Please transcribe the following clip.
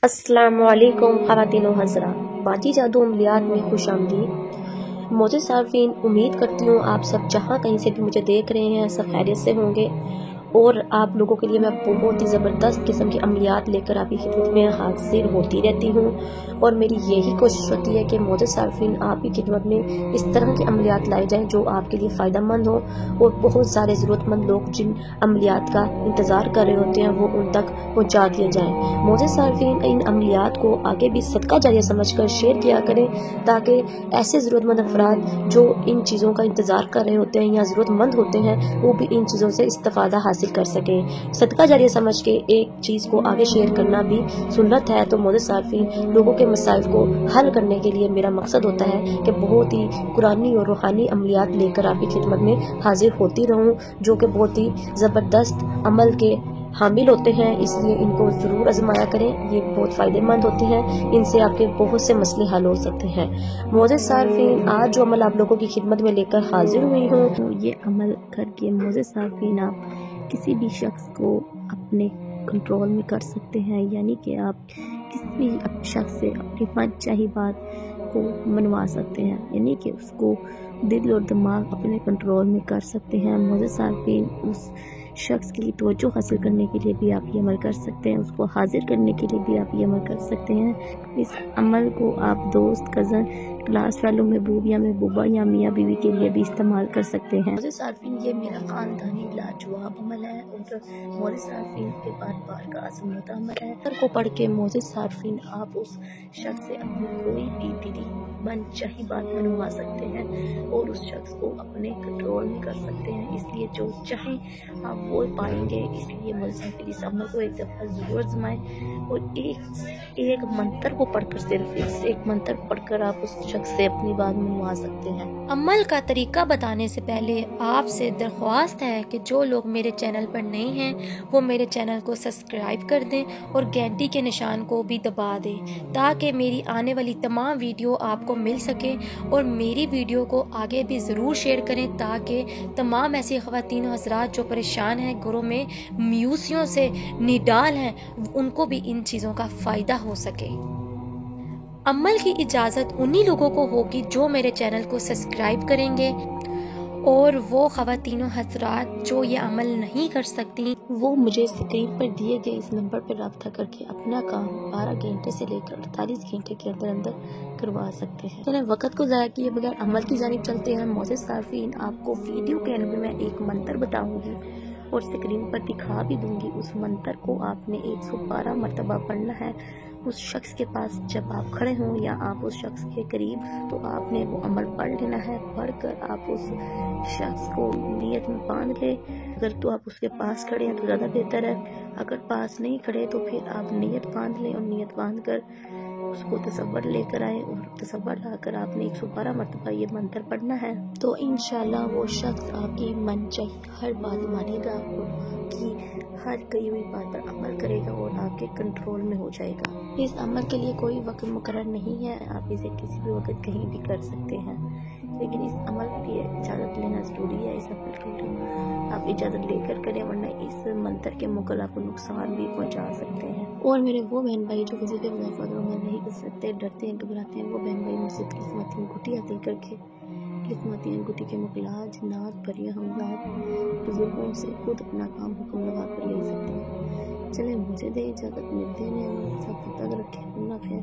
अस्सलाम वालेकुम ख़वातीन व हज़रात, बाजी जादू अमलियात में खुश आमदीद। मोअज़्ज़िज़ सार्फिन, उम्मीद करती हूँ आप सब जहाँ कहीं से भी मुझे देख रहे हैं सब खैरियत से होंगे। और आप लोगों के लिए मैं बहुत ही ज़बरदस्त किस्म की अमलियात लेकर आपकी खिदमत में हाजिर होती रहती हूँ। और मेरी यही कोशिश होती है कि मोअज़्ज़िज़ सार्फिन आपकी खिदमत में इस तरह की अमलियात लाई जाएँ जो आपके लिए फ़ायदा मंद हो, और बहुत सारे ज़रूरतमंद लोग जिन अमलियात का इंतज़ार कर रहे होते हैं वो उन तक पहुँचा दिए जाएँ। मोअज़्ज़िज़ सार्फिन, इन अमलियात को आगे भी सदका जारिया समझकर शेयर किया करें, ताकि ऐसे ज़रूरतमंद अफराद जो इन चीज़ों का इंतज़ार कर रहे होते हैं या ज़रूरतमंद होते हैं वो भी इन चीज़ों से इस्तेफ़ादा हासिल कर सकें। सदका जारिया समझ के एक चीज़ को आगे शेयर करना भी सुन्नत है। तो मोअज़्ज़िज़ सार्फिन, लोगों के मसाइल को हल करने के लिए मेरा मकसद होता है कि बहुत ही कुरानी और रूहानी अमलियात लेकर आपकी खिदमत में हाजिर होती रहूं, जो कि बहुत ही ज़बरदस्त अमल के हामिल होते हैं। इसलिए इनको ज़रूर आजमाया करें, ये बहुत फ़ायदेमंद होते हैं, इनसे आपके बहुत से मसले हल हो सकते हैं। मोअज़्ज़िज़ सार्फिन, आज जो अमल आप लोगों की खिदमत में लेकर हाजिर हुई हूँ, ये अमल करके मोअज़्ज़िज़ सार्फिन आप किसी भी शख्स को अपने कंट्रोल में कर सकते हैं। यानी कि आप किसी भी शख्स से अपनी मनचाही बात को मनवा सकते हैं, यानी कि उसको दिल और दिमाग अपने कंट्रोल में कर सकते हैं। मोअज़्ज़िज़ सार्फिन, उस शख्स की तवज्जो हासिल करने के लिए भी आप ये अमल कर सकते हैं, उसको हाजिर करने के लिए भी आप ये अमल कर सकते हैं। इस अमल को आप दोस्त, कज़न, क्लास फेलो, महबूब या महबूबा या मियाँ बीवी के लिए भी इस्तेमाल कर सकते हैं। मोअज़्ज़िज़ सार्फिन, ये मेरा ख़ानदानी लाजवाब अमल है और मोअज़्ज़िज़ सार्फिन के बार का आज़माता अमल है। को पढ़ के मोअज़्ज़िज़ सार्फिन आप उस शख्स से अपनी कोई भी दिली मनचाही बात मनवा सकते हैं और उस शख्स को अपने कंट्रोल में कर सकते हैं। इसलिए जो चाहें आप वो पाएंगे। इसलिए मोअज़्ज़िज़ सार्फिन, इस अमल को एक दफ़ा ज़रूर आजमाएं और एक मंत्र को पढ़कर, सिर्फ एक मंत्र पढ़कर आप उस शख्स से अपनी बात मनवा सकते हैं। अमल का तरीका बताने से पहले आपसे दरख्वास्त है कि जो लोग मेरे चैनल पर नए हैं वो मेरे चैनल को सब्सक्राइब कर दें और घंटी के निशान को भी दबा दें, ताकि मेरी आने वाली तमाम वीडियो आपको मिल सके। और मेरी वीडियो को आगे भी ज़रूर शेयर करें, ताकि तमाम ऐसी ख़वातीन हज़रात जो परेशान हैं, घरों में म्यूसियों से निडाल हैं, उनको भी इन चीज़ों का फ़ायदा हो सके। अमल की इजाज़त उन्हीं लोगों को होगी जो मेरे चैनल को सब्सक्राइब करेंगे, और वो ख़वातीन हज़रात जो ये अमल नहीं कर सकती वो मुझे स्क्रीन पर दिए गए इस नंबर पर रब्ता करके अपना काम 12 घंटे से लेकर 48 घंटे के अंदर अंदर करवा सकते हैं। चलें, वक्त को ज़ाया किए बगैर अमल की जानिब चलते हैं। मोअज़्ज़िज़ सार्फिन, आपको वीडियो के एंड में मैं एक मंत्र बताऊंगी और स्क्रीन पर दिखा भी दूंगी। उस मंत्र को आपने 112 मरतबा पढ़ना है। उस शख्स के पास जब आप खड़े हों या आप उस शख्स के करीब, तो आपने वो अमल पढ़ लेना है। पढ़कर आप उस शख्स को नियत में बांध ले। अगर तो आप उसके पास खड़े हैं तो ज़्यादा बेहतर है, अगर पास नहीं खड़े तो फिर आप नियत बांध लें और नियत बांध कर उसको तसव्वुर लेकर आए और तसव्वुर लाकर आपने 112 मरतबा ये मंत्र पढ़ना है। तो इंशाल्लाह वो शख्स आपकी मनचाही हर बात मानेगा, कि हर कही हुई बात पर अमल करेगा और आपके कंट्रोल में हो जाएगा। इस अमल के लिए कोई वक्त मुकर्रर नहीं है, आप इसे किसी भी वक्त कहीं भी कर सकते हैं, लेकिन इस अमल के लिए इजाज़त लेना ज़रूरी है। इस अमल के लिए आप इजाज़त लेकर करें, वरना इस मंत्र के मुकल आपको नुकसान भी पहुंचा सकते हैं। और मेरे वो बहन भाई जो किसी के वज़ीफ़े अमल नहीं कर सकते, डरते हैं, घबराते हैं, वो बहन भाई मुझसे किस्मती अंगूठी हासिल करके किस्मती अंगूठी के मुकलाज नात परिया हमदाद बुजुर्गों से खुद अपना काम हुक्म लगा कर ले सकते हैं। चलें, मुझे दे इजाज़त, मिलते हैं, सब तक रखें, अल्लाह खैर।